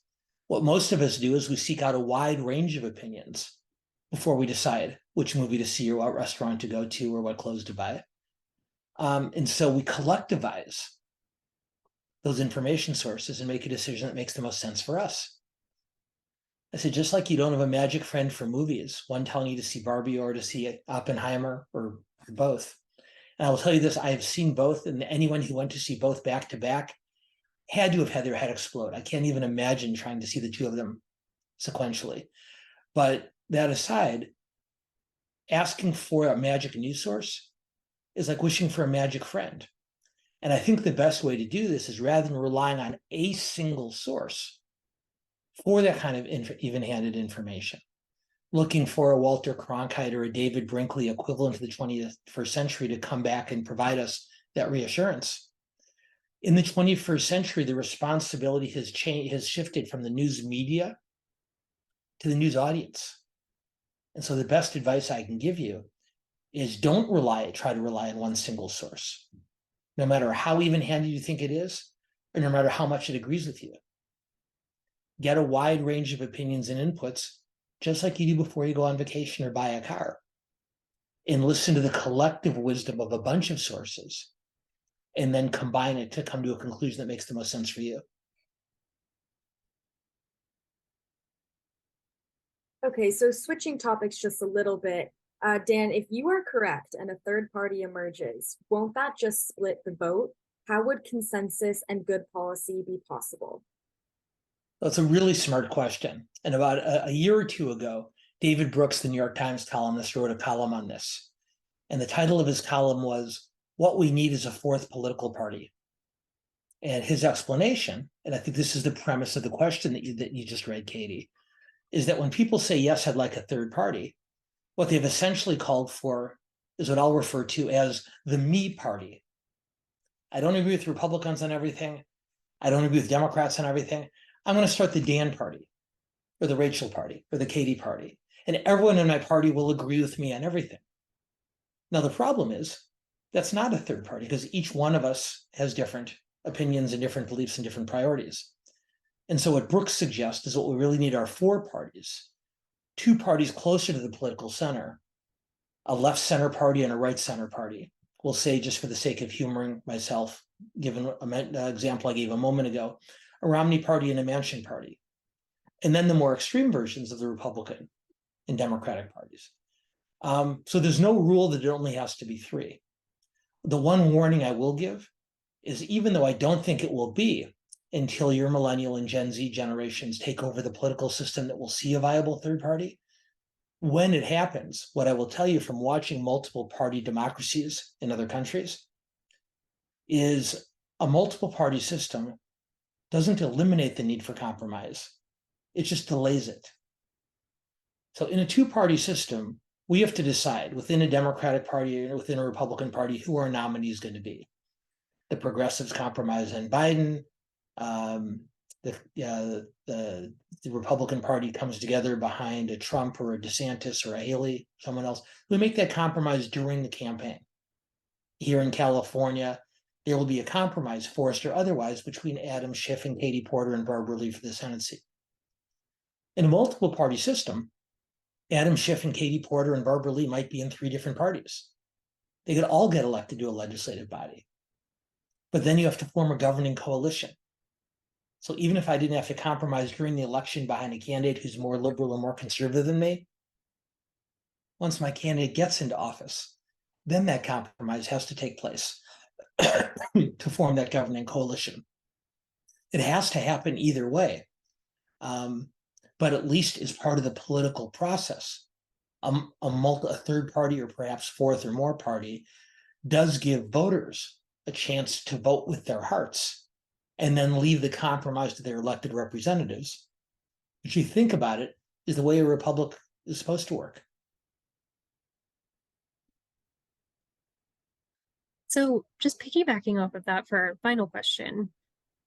What most of us do is we seek out a wide range of opinions before we decide which movie to see or what restaurant to go to or what clothes to buy. And so we collectivize those information sources and make a decision that makes the most sense for us. I said, just like you don't have a magic friend for movies, one telling you to see Barbie or to see Oppenheimer or both. And I will tell you this, I have seen both, and anyone who went to see both back to back had to have had their head explode. I can't even imagine trying to see the two of them sequentially. But that aside, asking for a magic news source is like wishing for a magic friend. And I think the best way to do this is, rather than relying on a single source for that kind of even-handed information, looking for a Walter Cronkite or a David Brinkley equivalent of the 21st century to come back and provide us that reassurance. In the 21st century, the responsibility has shifted from the news media to the news audience. And so the best advice I can give you is, don't try to rely on one single source, no matter how even-handed you think it is, or no matter how much it agrees with you. Get a wide range of opinions and inputs, just like you do before you go on vacation or buy a car, and listen to the collective wisdom of a bunch of sources, and then combine it to come to a conclusion that makes the most sense for you. Okay, so switching topics just a little bit, Dan, if you are correct and a third party emerges, won't that just split the vote? How would consensus and good policy be possible? That's a really smart question. And about a year or two ago, David Brooks, the New York Times columnist, wrote a column on this. And the title of his column was, "What We Need is a Fourth Political Party." And his explanation, and I think this is the premise of the question that you just read, Katie, is that when people say, yes, I'd like a third party, what they've essentially called for is what I'll refer to as the me party. I don't agree with Republicans on everything. I don't agree with Democrats on everything. I'm going to start the Dan party, or the Rachel party, or the Katie party. And everyone in my party will agree with me on everything. Now, the problem is that's not a third party, because each one of us has different opinions and different beliefs and different priorities. And so what Brooks suggests is what we really need are four parties, two parties closer to the political center, a left center party and a right center party. We'll say, just for the sake of humoring myself, given an example I gave a moment ago, a Romney party and a Manchin party. And then the more extreme versions of the Republican and Democratic parties. So there's no rule that it only has to be three. The one warning I will give is, even though I don't think it will be until your millennial and Gen Z generations take over the political system that will see a viable third party, when it happens, what I will tell you from watching multiple party democracies in other countries is a multiple party system doesn't eliminate the need for compromise. It just delays it. So in a two-party system, we have to decide within a Democratic Party or within a Republican Party who our nominee is going to be. The progressives compromise on Biden. The Republican Party comes together behind a Trump or a DeSantis or a Haley, someone else. We make that compromise during the campaign. Here in California, there will be a compromise, forced or otherwise, between Adam Schiff and Katie Porter and Barbara Lee for the Senate seat. In a multiple party system, Adam Schiff and Katie Porter and Barbara Lee might be in three different parties. They could all get elected to a legislative body. But then you have to form a governing coalition. So even if I didn't have to compromise during the election behind a candidate who's more liberal or more conservative than me, once my candidate gets into office, then that compromise has to take place to form that governing coalition. It has to happen either way, but at least as part of the political process. A third party, or perhaps fourth or more party, does give voters a chance to vote with their hearts and then leave the compromise to their elected representatives, which, you think about it, is the way a republic is supposed to work. So just piggybacking off of that for our final question,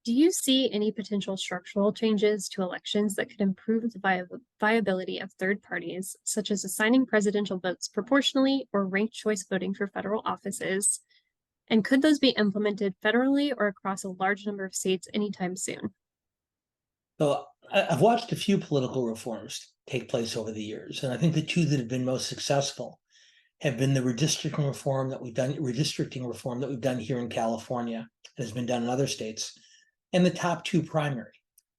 do you see any potential structural changes to elections that could improve the viability of third parties, such as assigning presidential votes proportionally or ranked choice voting for federal offices? And could those be implemented federally or across a large number of states anytime soon? So I've watched a few political reforms take place over the years, and I think the two that have been most successful have been the redistricting reform that we've done here in California, and has been done in other states, and the top two primary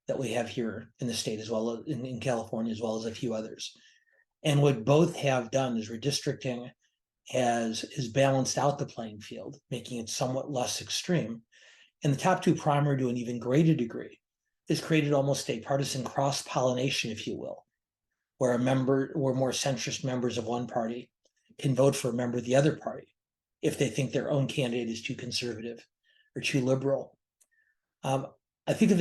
that we have here in the state, as well as in California, as well as a few others. And what both have done is redistricting has balanced out the playing field, making it somewhat less extreme. And the top two primary, to an even greater degree, has created almost a partisan cross-pollination, if you will, where more centrist members of one party can vote for a member of the other party if they think their own candidate is too conservative or too liberal. I think of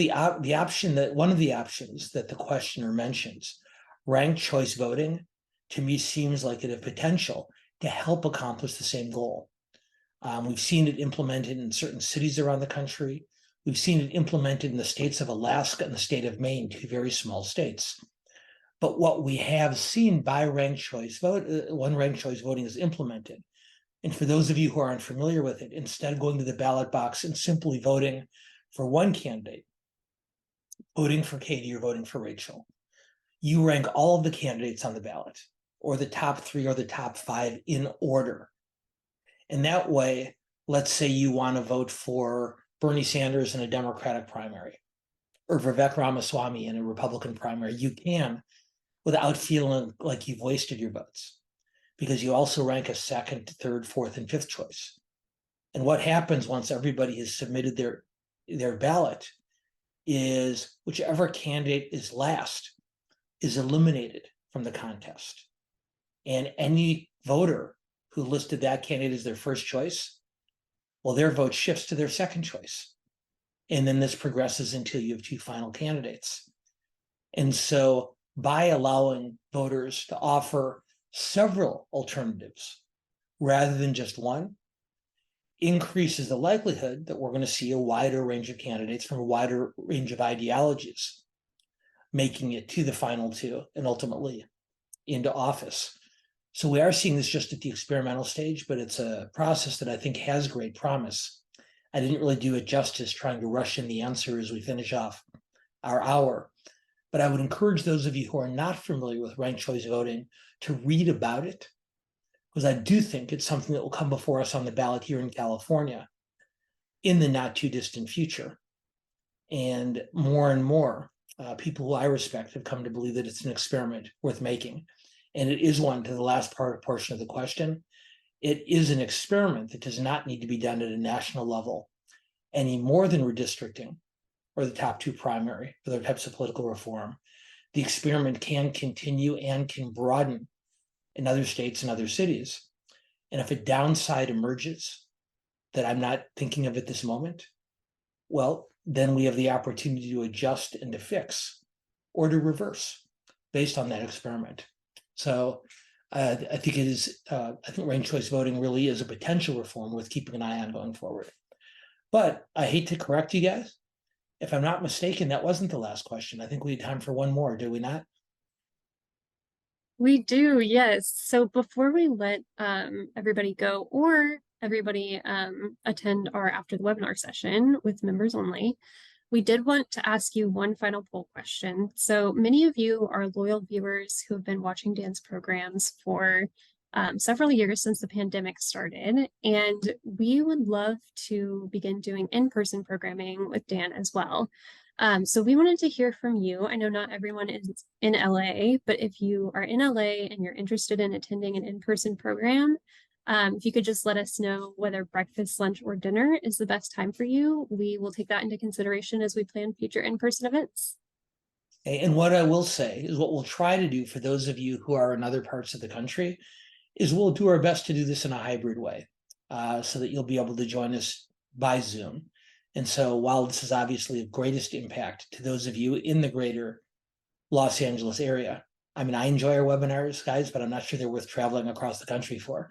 one of the options that the questioner mentions, ranked choice voting, to me seems like it has potential to help accomplish the same goal. We've seen it implemented in certain cities around the country. We've seen it implemented in the states of Alaska and the state of Maine, two very small states. But what we have seen by ranked choice when ranked choice voting is implemented, and for those of you who are unfamiliar with it, instead of going to the ballot box and simply voting for one candidate, voting for Katie or voting for Rachel, you rank all of the candidates on the ballot, or the top three or the top five, in order. And that way, let's say you want to vote for Bernie Sanders in a Democratic primary, or Vivek Ramaswamy in a Republican primary, you can, without feeling like you've wasted your votes, because you also rank a second, third, fourth, and fifth choice. And what happens once everybody has submitted their ballot is whichever candidate is last is eliminated from the contest. And any voter who listed that candidate as their first choice, well, their vote shifts to their second choice. And then this progresses until you have two final candidates. And so by allowing voters to offer several alternatives rather than just one, increases the likelihood that we're going to see a wider range of candidates from a wider range of ideologies making it to the final two and ultimately into office. So we are seeing this just at the experimental stage, but it's a process that I think has great promise. I didn't really do it justice trying to rush in the answer as we finish off our hour, but I would encourage those of you who are not familiar with ranked choice voting to read about it, because I do think it's something that will come before us on the ballot here in California in the not too distant future. And more people who I respect have come to believe that it's an experiment worth making. And it is one, to the last portion of the question. It is an experiment that does not need to be done at a national level any more than redistricting or the top two primary or other types of political reform. The experiment can continue and can broaden in other states and other cities. And if a downside emerges that I'm not thinking of at this moment, well, then we have the opportunity to adjust and to fix or to reverse based on that experiment. So I think it is, I think ranked choice voting really is a potential reform worth keeping an eye on going forward. But I hate to correct you guys. If I'm not mistaken, that wasn't the last question. I think we had time for one more, do we not? We do, yes. So before we let everybody go or everybody attend our after the webinar session with members only, we did want to ask you one final poll question. So many of you are loyal viewers who have been watching Dan's programs for several years since the pandemic started, and we would love to begin doing in-person programming with Dan as well. So we wanted to hear from you. I know not everyone is in LA, but if you are in LA and you're interested in attending an in-person program, if you could just let us know whether breakfast, lunch, or dinner is the best time for you, we will take that into consideration as we plan future in-person events. And what I will say is what we'll try to do for those of you who are in other parts of the country is we'll do our best to do this in a hybrid way so that you'll be able to join us by Zoom. And so while this is obviously of greatest impact to those of you in the greater Los Angeles area, I mean, I enjoy our webinars, guys, but I'm not sure they're worth traveling across the country for.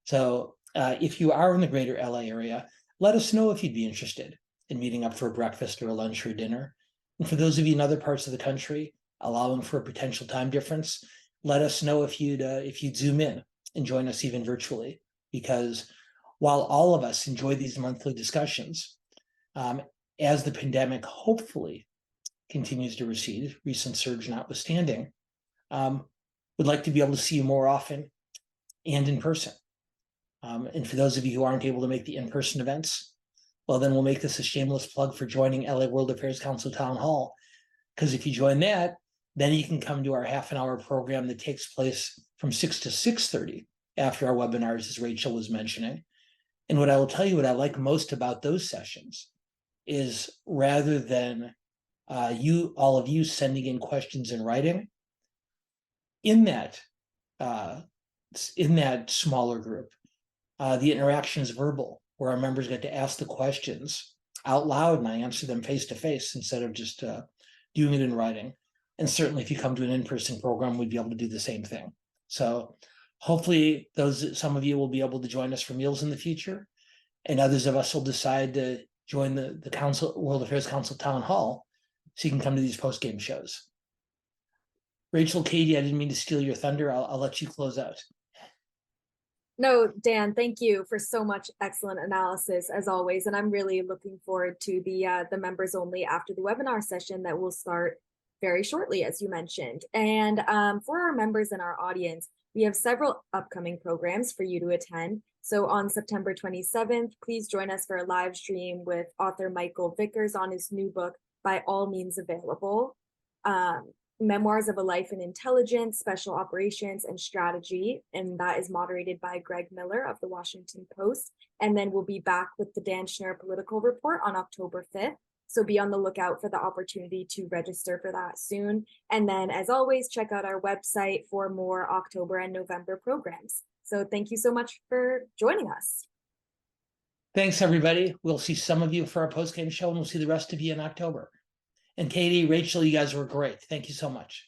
So if you are in the greater LA area, let us know if you'd be interested in meeting up for a breakfast or a lunch or dinner. And for those of you in other parts of the country, allowing for a potential time difference, let us know if you'd Zoom in and join us even virtually. Because while all of us enjoy these monthly discussions, as the pandemic hopefully continues to recede, recent surge notwithstanding, would like to be able to see you more often and in person. And for those of you who aren't able to make the in-person events, well, then we'll make this a shameless plug for joining LA World Affairs Council Town Hall. Because if you join that, then you can come to our half-an-hour program that takes place from 6 to 6:30 after our webinars, as Rachel was mentioning. And what I will tell you, what I like most about those sessions is rather than all of you sending in questions in writing, in that smaller group, the interaction is verbal, where our members get to ask the questions out loud and I answer them face to face instead of just doing it in writing. And certainly if you come to an in-person program, we'd be able to do the same thing. So hopefully some of you will be able to join us for meals in the future, and others of us will decide to join the World Affairs Council Town Hall so you can come to these post-game shows. Rachel, Katie, I didn't mean to steal your thunder. I'll let you close out. No, Dan, thank you for so much excellent analysis as always. And I'm really looking forward to the members only after the webinar session that will start very shortly, as you mentioned. And for our members in our audience, we have several upcoming programs for you to attend. So on September 27th, please join us for a live stream with author Michael Vickers on his new book, By All Means Available. Memoirs of a Life in Intelligence, Special Operations, and Strategy. And that is moderated by Greg Miller of the Washington Post. And then we'll be back with the Dan Schnur Political Report on October 5th. So be on the lookout for the opportunity to register for that soon. And then, as always, check out our website for more October and November programs. So thank you so much for joining us. Thanks, everybody. We'll see some of you for our post-game show, and we'll see the rest of you in October. And Katie, Rachel, you guys were great. Thank you so much.